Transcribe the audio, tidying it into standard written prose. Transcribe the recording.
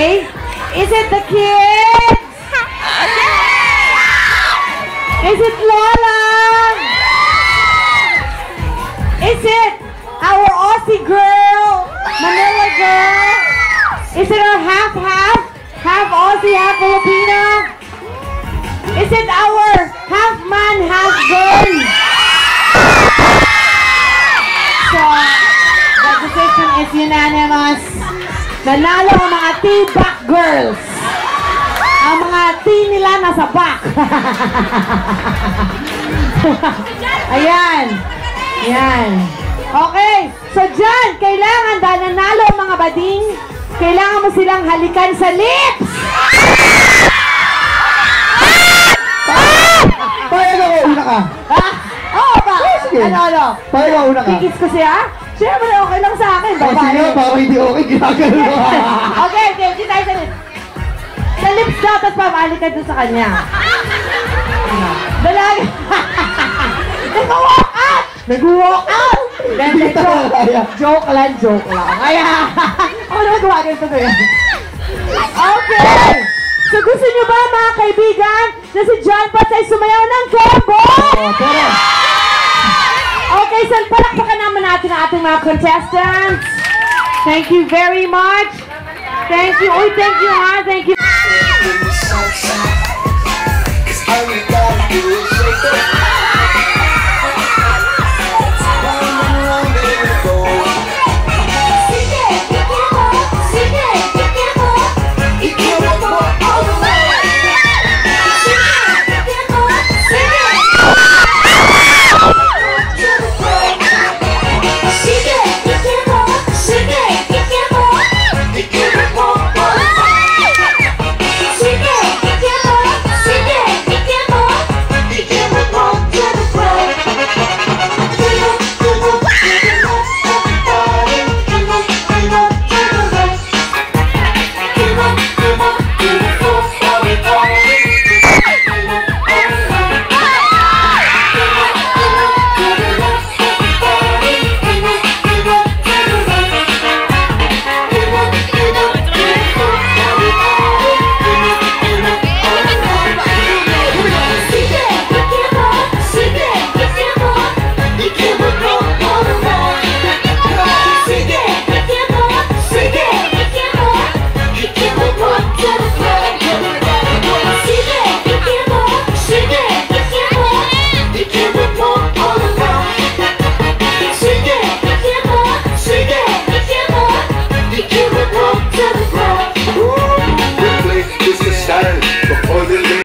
Okay? Is it the kids? Is it Lola? Is it our Aussie girl? Manila girl? Is it our half-half? Half Aussie, half Filipino? Is it our half man, half girl? So, the decision is unanimous. Nanalo ang mga T-back girls. Ang mga T nila nasa back. Ayan. Ayan. Okay. So dyan, kailangan dahil nanalo ang mga bading, kailangan mo silang halikan sa lips. Payag ako, una ka. Oo ba? Sige. Ano? Payag ako, una ka. Kikis ko siya? Siyempre, okay lang sa akin. Sige, baka hindi okay, ginagano. Okay, hindi tayo sa lips. Sa lips daw, tapos pamali ka dun sa kanya. Dalagi. Nag-walk out! Nag-walk out! Joke lang. Kaya, ako naman gawa ganito ko yan. Okay! So gusto nyo ba mga kaibigan na si John Pat ay sumayaw ng combo? Pero, okay, so palakpakan naman natin ang ating mga contestants. Thank you very much. Thank you. Uy, thank you ha. Thank you.